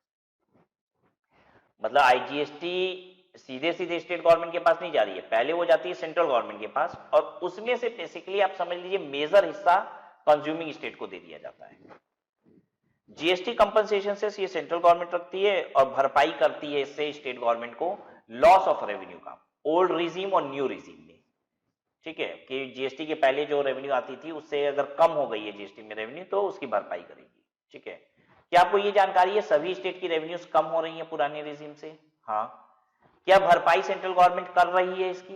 मतलब आईजीएसटी सीधे सीधे स्टेट गवर्नमेंट के पास नहीं जा रही है, पहले वो जाती है सेंट्रल गवर्नमेंट के पास, और उसमें से बेसिकली आप समझ लीजिए मेजर हिस्सा कंज्यूमिंग स्टेट को दे दिया जाता है। जीएसटी कंपनसेशन से ये सेंट्रल गवर्नमेंट रखती है और भरपाई करती है इससे स्टेट गवर्नमेंट को लॉस ऑफ रेवेन्यू का, ओल्ड रिजीम और न्यू रिजीम में। ठीक है, कि जीएसटी के पहले जो रेवेन्यू आती थी उससे अगर कम हो गई है जीएसटी में रेवेन्यू, तो उसकी भरपाई करेगी। ठीक है, क्या आपको ये जानकारी है सभी स्टेट की रेवेन्यूज कम हो रही है पुराने रिजीम से? हाँ। क्या भरपाई सेंट्रल गवर्नमेंट कर रही है इसकी?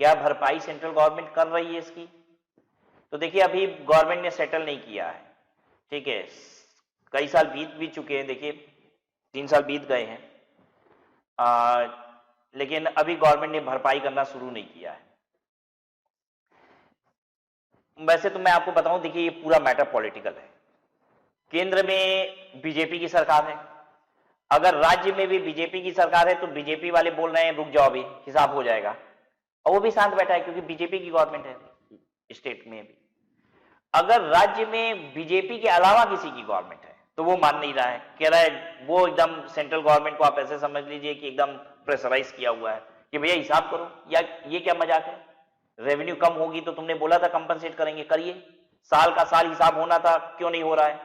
क्या भरपाई सेंट्रल गवर्नमेंट कर रही है इसकी? तो देखिए, अभी गवर्नमेंट ने सेटल नहीं किया है। ठीक है, कई साल बीत भी चुके हैं, देखिए 3 साल बीत गए हैं, लेकिन अभी गवर्नमेंट ने भरपाई करना शुरू नहीं किया है। वैसे तो मैं आपको बताऊं, देखिए ये पूरा मैटर पॉलिटिकल है। केंद्र में बीजेपी की सरकार है, अगर राज्य में भी बीजेपी की सरकार है तो बीजेपी वाले बोल रहे हैं रुक जाओ, अभी हिसाब हो जाएगा, और वो भी शांत बैठा है क्योंकि बीजेपी की गवर्नमेंट है स्टेट में भी। अगर राज्य में बीजेपी के अलावा किसी की गवर्नमेंट है तो वो मान नहीं रहा है, कह रहा है वो एकदम सेंट्रल गवर्नमेंट को आप ऐसे समझ लीजिए कि एकदम प्रेशराइज किया हुआ है कि भैया हिसाब करो, या ये क्या मजाक है? रेवेन्यू कम होगी तो तुमने बोला था कंपनसेट करेंगे, करिए, साल का साल हिसाब होना था, क्यों नहीं हो रहा है?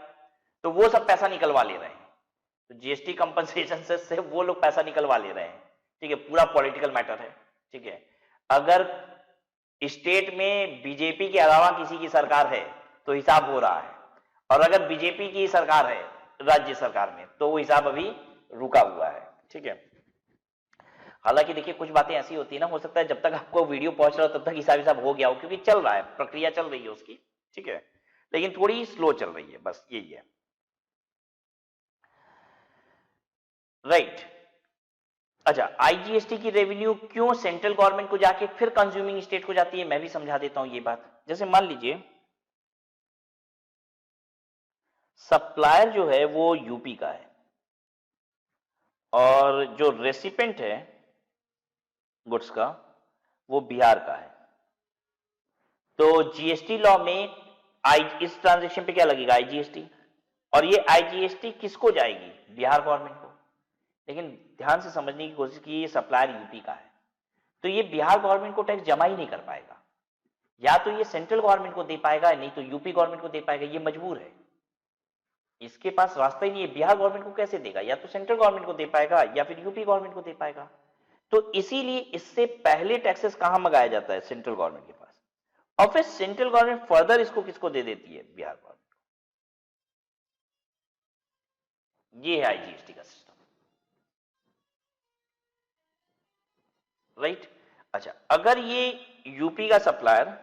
तो वो सब पैसा निकलवा ले रहे हैं, तो जीएसटी कंपनसेशन से वो लोग पैसा निकलवा ले रहे हैं। ठीक है, पूरा पॉलिटिकल मैटर है। ठीक है, अगर स्टेट में बीजेपी के अलावा किसी की सरकार है तो हिसाब हो रहा है, और अगर बीजेपी की सरकार है राज्य सरकार में तो वो हिसाब अभी रुका हुआ है। ठीक है, हालांकि देखिए कुछ बातें ऐसी होती है ना, हो सकता है जब तक आपको वीडियो पहुंच रहा हो तब तक हिसाब हो गया हो, क्योंकि चल रहा है, प्रक्रिया चल रही है उसकी। ठीक है, लेकिन थोड़ी स्लो चल रही है, बस यही है। राइट। अच्छा, आईजीएसटी की रेवेन्यू क्यों सेंट्रल गवर्नमेंट को जाके फिर कंज्यूमिंग स्टेट को जाती है, मैं भी समझा देता हूं ये बात। जैसे मान लीजिए सप्लायर जो है वो यूपी का है और जो रेसिपेंट है गुड्स का वो बिहार का है, तो जीएसटी लॉ में इस ट्रांजेक्शन पे क्या लगेगा, आईजीएसटी। और ये आईजीएसटी किसको जाएगी, बिहार गवर्नमेंट को। लेकिन ध्यान से समझने की कोशिश की, ये सप्लायर यूपी का है तो ये बिहार गवर्नमेंट को टैक्स जमा ही नहीं कर पाएगा। या तो ये सेंट्रल गवर्नमेंट को दे पाएगा, नहीं तो यूपी गवर्नमेंट को दे पाएगा। ये मजबूर है, इसके पास रास्ता ही नहीं है। बिहार गवर्नमेंट को कैसे देगा, या तो सेंट्रल गवर्नमेंट को दे पाएगा या फिर यूपी गवर्नमेंट को दे पाएगा। तो इसीलिए इससे पहले टैक्सेस कहां मंगाया जाता है, सेंट्रल गवर्नमेंट के पास, और फिर सेंट्रल गवर्नमेंट फर्दर इसको किसको दे देती है, बिहार गवर्नमेंट को। ये है आईजीएसटी का सिस्टम, राइट। अच्छा, अगर ये यूपी का सप्लायर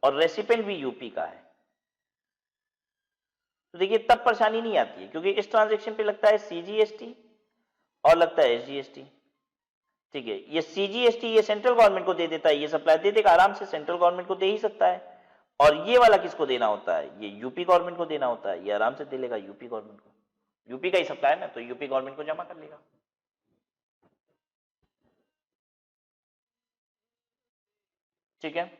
और रेसिपेंट भी यूपी का है तो देखिए तब परेशानी नहीं आती है, क्योंकि इस ट्रांजैक्शन पे लगता है सीजीएसटी और लगता है एसजीएसटी। ठीक है, ये सीजीएसटी ये सेंट्रल गवर्नमेंट को दे देता है, ये सप्लायर दे देगा आराम से, सेंट्रल गवर्नमेंट को दे ही सकता है। और ये वाला किसको देना होता है, ये यूपी गवर्नमेंट को देना होता है, ये आराम से दे लेगा यूपी गवर्नमेंट को। यूपी का ही सप्लायर ना, तो यूपी गवर्नमेंट को जमा कर लेगा। ठीक है,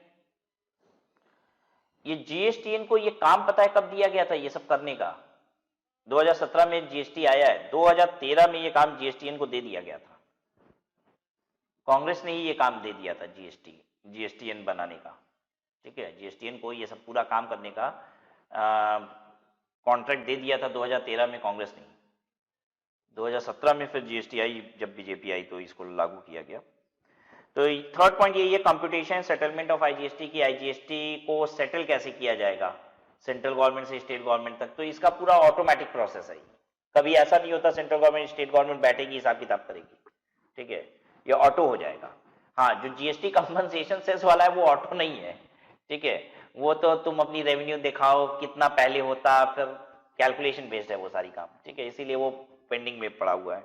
ये जीएसटीएन को ये काम पता है कब दिया गया था ये सब करने का, 2017 में जीएसटी आया है, 2013 में ये काम जीएसटीएन को दे दिया गया था। कांग्रेस ने ही ये काम दे दिया था जीएसटीएन बनाने का। ठीक है, जीएसटीएन को ये सब पूरा काम करने का कॉन्ट्रैक्ट दे दिया था 2013 में कांग्रेस ने। 2017 में फिर जीएसटी आई, जब बीजेपी आई तो इसको लागू किया गया। तो थर्ड पॉइंट ये कंप्यूटेशन सेटलमेंट ऑफ आईजीएसटी की, आईजीएसटी को सेटल कैसे किया जाएगा सेंट्रल गवर्नमेंट से स्टेट गवर्नमेंट तक, तो इसका पूरा ऑटोमेटिक प्रोसेस है। कभी ऐसा नहीं होता सेंट्रल गवर्नमेंट स्टेट गवर्नमेंट बैठेगी हिसाब किताब करेगी। ठीक है, ये ऑटो हो जाएगा। हाँ, जो जीएसटी कंपनसेशन सेस वाला है वो ऑटो नहीं है। ठीक है, वो तो तुम अपनी रेवेन्यू दिखाओ कितना पहले होता, फिर कैलकुलेशन बेस्ड है वो सारी काम। ठीक है, इसीलिए वो पेंडिंग में पड़ा हुआ है।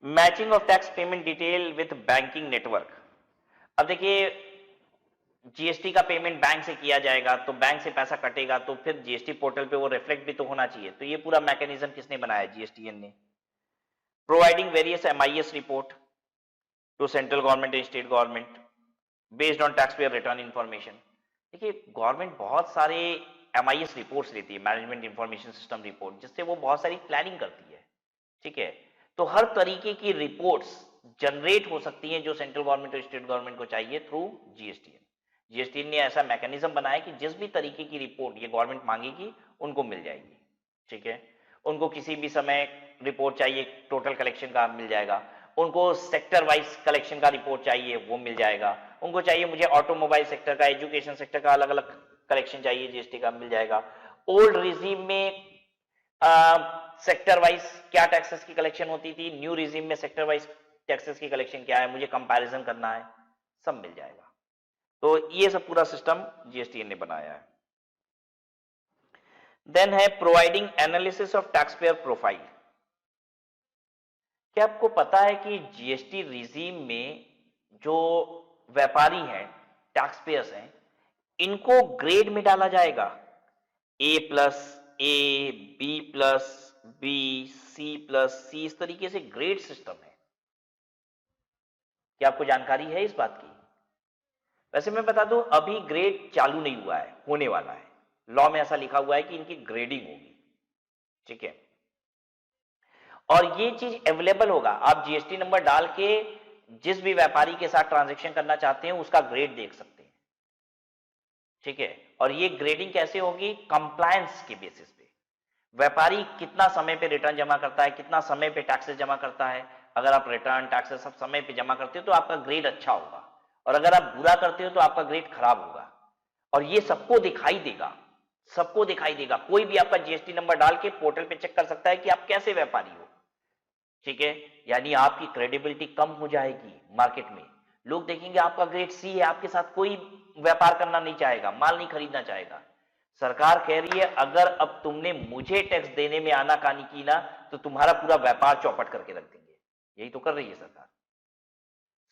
Matching of tax payment detail with banking network. अब देखिए जीएसटी का पेमेंट बैंक से किया जाएगा तो बैंक से पैसा कटेगा तो फिर जीएसटी पोर्टल पे वो रिफ्लेक्ट भी तो होना चाहिए। तो ये पूरा मैकेनिज्म किसने बनाया, जीएसटीएन ने। Providing various MIS report to central government and state government based on tax payer return information. देखिए गवर्नमेंट बहुत सारे एमआईएस रिपोर्ट्स लेती है, मैनेजमेंट इंफॉर्मेशन सिस्टम रिपोर्ट, जिससे वो बहुत सारी प्लानिंग करती है। ठीक है, तो हर तरीके की रिपोर्ट्स जनरेट हो सकती हैं जो सेंट्रल गवर्नमेंट और स्टेट गवर्नमेंट को चाहिए थ्रू जीएसटीएन। जीएसटीएन ने ऐसा मैकेनिज्म बनाया कि जिस भी तरीके की रिपोर्ट ये गवर्नमेंट मांगेगी उनको मिल जाएगी। ठीक है, उनको किसी भी समय रिपोर्ट चाहिए टोटल कलेक्शन का मिल जाएगा, उनको सेक्टर वाइज कलेक्शन का रिपोर्ट चाहिए वो मिल जाएगा, उनको चाहिए मुझे ऑटोमोबाइल सेक्टर का, एजुकेशन सेक्टर का अलग अलग कलेक्शन चाहिए जीएसटी का, मिल जाएगा। ओल्ड रिजीम में सेक्टर वाइज क्या टैक्सेस की कलेक्शन होती थी, न्यू रिजीम में सेक्टर वाइज टैक्सेस की कलेक्शन क्या है, मुझे कंपैरिजन करना है, सब मिल जाएगा। तो ये सब पूरा सिस्टम जीएसटी ने बनाया है। देन है providing analysis of tax payer profile. क्या आपको पता है कि जीएसटी रिजीम में जो व्यापारी हैं, टैक्स पेयर्स हैं, इनको ग्रेड में डाला जाएगा, A plus A, B plus B, C plus C, इस तरीके से ग्रेड सिस्टम है। क्या आपको जानकारी है इस बात की? वैसे मैं बता दूं अभी ग्रेड चालू नहीं हुआ है, होने वाला है। लॉ में ऐसा लिखा हुआ है कि इनकी ग्रेडिंग होगी। ठीक है, और ये चीज अवेलेबल होगा, आप जीएसटी नंबर डाल के जिस भी व्यापारी के साथ ट्रांजैक्शन करना चाहते हैं उसका ग्रेड देख सकते हैं। ठीक है, और ये ग्रेडिंग कैसे होगी, कंप्लायंस के बेसिस पे। व्यापारी कितना समय पे रिटर्न जमा करता है, कितना समय पे टैक्सेस जमा करता है, अगर आप रिटर्न टैक्सेस सब समय पे जमा करते हो तो आपका ग्रेड अच्छा होगा, और अगर आप बुरा करते हो तो आपका ग्रेड खराब होगा। और ये सबको दिखाई देगा, सबको दिखाई देगा। कोई भी आपका जीएसटी नंबर डाल के पोर्टल पे चेक कर सकता है कि आप कैसे व्यापारी हो। ठीक है, यानी आपकी क्रेडिबिलिटी कम हो जाएगी मार्केट में। लोग देखेंगे आपका ग्रेड सी है, आपके साथ कोई व्यापार करना नहीं चाहेगा, माल नहीं खरीदना चाहेगा। सरकार कह रही है अगर अब तुमने मुझे टैक्स देने में आनाकानी की ना तो तुम्हारा पूरा व्यापार चौपट करके रख देंगे। यही तो कर रही है सरकार।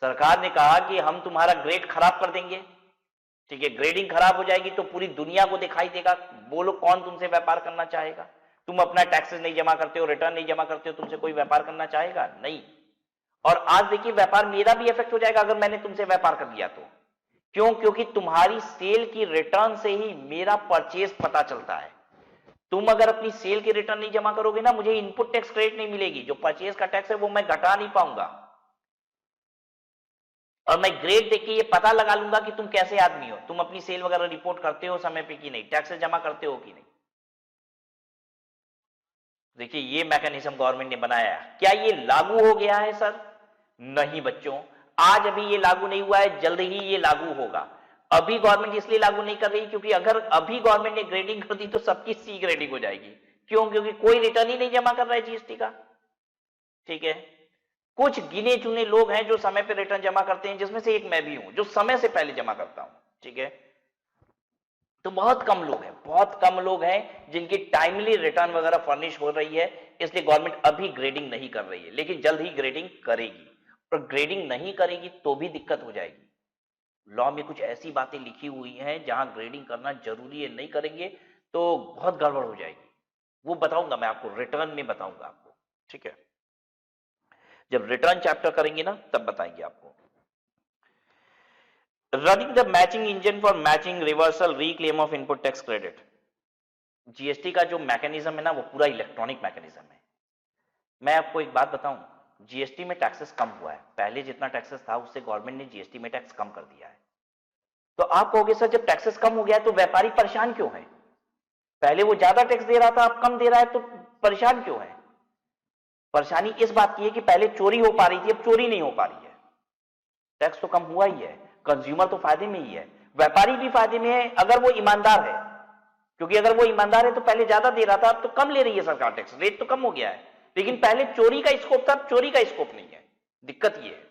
सरकार ने कहा कि हम तुम्हारा ग्रेड खराब कर देंगे, ठीक है, ग्रेडिंग खराब हो जाएगी तो पूरी दुनिया को दिखाई देगा, बोलो कौन तुमसे व्यापार करना चाहेगा। तुम अपना टैक्सेस नहीं जमा करते हो, रिटर्न नहीं जमा करते हो, तुमसे कोई व्यापार करना चाहेगा नहीं। और आज देखिए व्यापार मेरा भी इफेक्ट हो जाएगा अगर मैंने तुमसे व्यापार कर लिया तो। क्यों? क्योंकि तुम्हारी सेल की रिटर्न से ही मेरा परचेज पता चलता है। तुम अगर अपनी सेल की रिटर्न नहीं जमा करोगे ना, मुझे इनपुट टैक्स क्रेडिट नहीं मिलेगी, जो परचेज का टैक्स है वो मैं घटा नहीं पाऊंगा। और मैं ग्रेड देख के ये पता लगा लूंगा कि तुम कैसे आदमी हो, तुम अपनी सेल वगैरह रिपोर्ट करते हो समय पे कि नहीं, टैक्सेस जमा करते हो कि नहीं। देखिए ये मैकेनिज्म गवर्नमेंट ने बनाया है। क्या ये लागू हो गया है सर? नहीं बच्चों, आज अभी ये लागू नहीं हुआ है, जल्द ही ये लागू होगा। अभी गवर्नमेंट इसलिए लागू नहीं कर रही क्योंकि अगर अभी गवर्नमेंट ने ग्रेडिंग कर दी तो सबकी सी ग्रेडिंग हो जाएगी। क्यों? क्योंकि कोई रिटर्न ही नहीं जमा कर रहा है जीएसटी का, ठीक है। कुछ गिने चुने लोग हैं जो समय पे रिटर्न जमा करते हैं, जिसमें से एक मैं भी हूं जो समय से पहले जमा करता हूं, ठीक है। तो बहुत कम लोग हैं, बहुत कम लोग हैं जिनकी टाइमली रिटर्न वगैरह फर्निश हो रही है, इसलिए गवर्नमेंट अभी ग्रेडिंग नहीं कर रही है, लेकिन जल्द ही ग्रेडिंग करेगी। और ग्रेडिंग नहीं करेगी तो भी दिक्कत हो जाएगी। लॉ में कुछ ऐसी बातें लिखी हुई हैं जहां ग्रेडिंग करना जरूरी है, नहीं करेंगे तो बहुत गड़बड़ हो जाएगी। वो बताऊंगा मैं आपको, रिटर्न में बताऊंगा आपको, ठीक है। जब रिटर्न चैप्टर करेंगे ना तब बताएंगे आपको। Running the matching engine for matching reversal reclaim of input tax credit. GST का जो मैकेनिज्म है ना वो पूरा इलेक्ट्रॉनिक मैकेनिज्म है। मैं आपको एक बात बताऊं, जीएसटी में टैक्सेस कम हुआ है, पहले जितना टैक्सेस था उससे गवर्नमेंट ने जीएसटी में टैक्स कम कर दिया है। तो आप कहोगे सर जब टैक्सेस कम हो गया तो व्यापारी परेशान क्यों है? पहले वो ज्यादा टैक्स दे रहा था, अब कम दे रहा है तो परेशान क्यों है? परेशानी इस बात की है कि पहले चोरी हो पा रही थी, अब चोरी नहीं हो पा रही है। टैक्स तो कम हुआ ही है, कंज्यूमर तो फायदे में ही है, व्यापारी भी फायदे में है अगर वो ईमानदार है। क्योंकि अगर वो ईमानदार है तो पहले ज्यादा दे रहा था, अब तो कम ले रही है सरकार टैक्स, रेट तो कम हो गया है। लेकिन पहले चोरी का स्कोप था, अब चोरी का स्कोप नहीं है। दिक्कत ये है।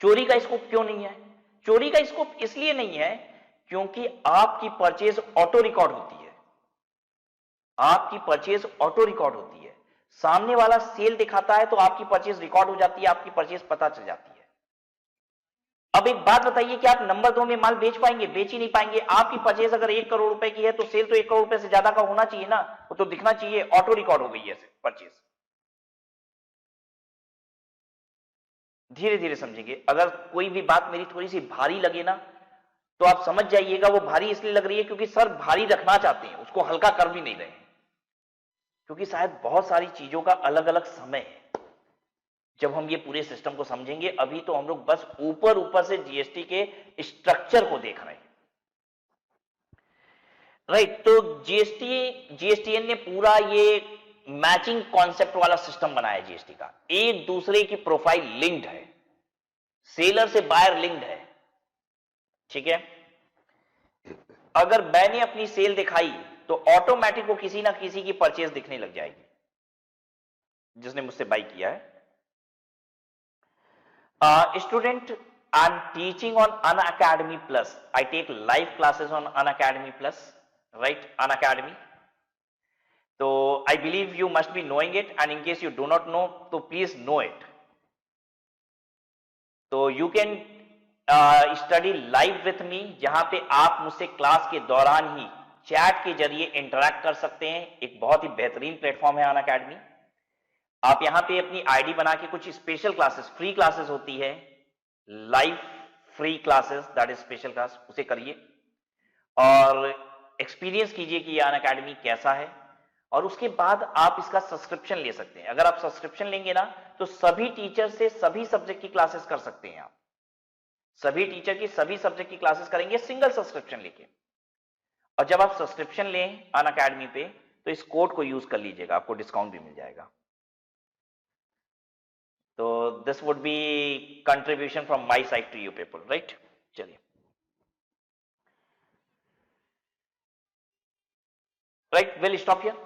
चोरी का स्कोप क्यों नहीं है? चोरी का स्कोप इसलिए नहीं है क्योंकि आपकी परचेज ऑटो रिकॉर्ड होती है। आपकी परचेज ऑटो रिकॉर्ड होती है, सामने वाला सेल दिखाता है तो आपकी परचेज रिकॉर्ड हो जाती है, आपकी परचेज पता चल जाती है। अब एक बात बताइए कि आप नंबर 2 में माल बेच पाएंगे? बेच ही नहीं पाएंगे। आपकी परचेज अगर 1 करोड़ रुपए की है तो सेल तो 1 करोड़ रुपए से ज्यादा का होना चाहिए ना, वो तो दिखना चाहिए ऑटो रिकॉर्ड हो गई है परचेज। धीरे धीरे समझेंगे। अगर कोई भी बात मेरी थोड़ी सी भारी लगे ना तो आप समझ जाइएगा वो भारी इसलिए लग रही है क्योंकि सर भारी रखना चाहते हैं, उसको हल्का कर भी नहीं रहे हैं। क्योंकि शायद बहुत सारी चीजों का अलग अलग समय है। जब हम ये पूरे सिस्टम को समझेंगे, अभी तो हम लोग बस ऊपर ऊपर से जीएसटी के स्ट्रक्चर को देख रहे हैं, राइट। तो जीएसटीएन ने पूरा ये मैचिंग कॉन्सेप्ट वाला सिस्टम बनाया है। जीएसटी का एक दूसरे की प्रोफाइल लिंक्ड है, सेलर से बायर लिंक्ड है, ठीक है। अगर मैंने अपनी सेल दिखाई तो ऑटोमेटिक वो किसी ना किसी की परचेज दिखने लग जाएगी जिसने मुझसे बाई किया है। Student, I'm teaching on Unacademy Plus. I take live classes on Unacademy Plus, right? Unacademy. So I believe you must be knowing it, and in case you do not know, so please know it. So you can study live with me, जहां पे आप मुझसे class के दौरान ही chat के जरिए interact कर सकते हैं। एक बहुत ही बेहतरीन प्लेटफॉर्म है अनअकैडमी। आप यहां पे अपनी आईडी बना के कुछ स्पेशल क्लासेस, फ्री क्लासेस होती है, live free classes, that is special class, उसे करिए और एक्सपीरियंस कीजिए कि ये अनअकैडमी कैसा है। और उसके बाद आप इसका सब्सक्रिप्शन ले सकते हैं। अगर आप सब्सक्रिप्शन लेंगे ना तो सभी टीचर से सभी सब्जेक्ट की क्लासेस कर सकते हैं। आप सभी टीचर की सभी सब्जेक्ट की क्लासेस करेंगे सिंगल सब्सक्रिप्शन लेके। और जब आप सब्सक्रिप्शन लें अनअकैडमी पे तो इस कोड को यूज कर लीजिएगा, आपको डिस्काउंट भी मिल जाएगा। तो this would be contribution from my side to you people, right. चलिए, राइट, विल स्टॉप हियर।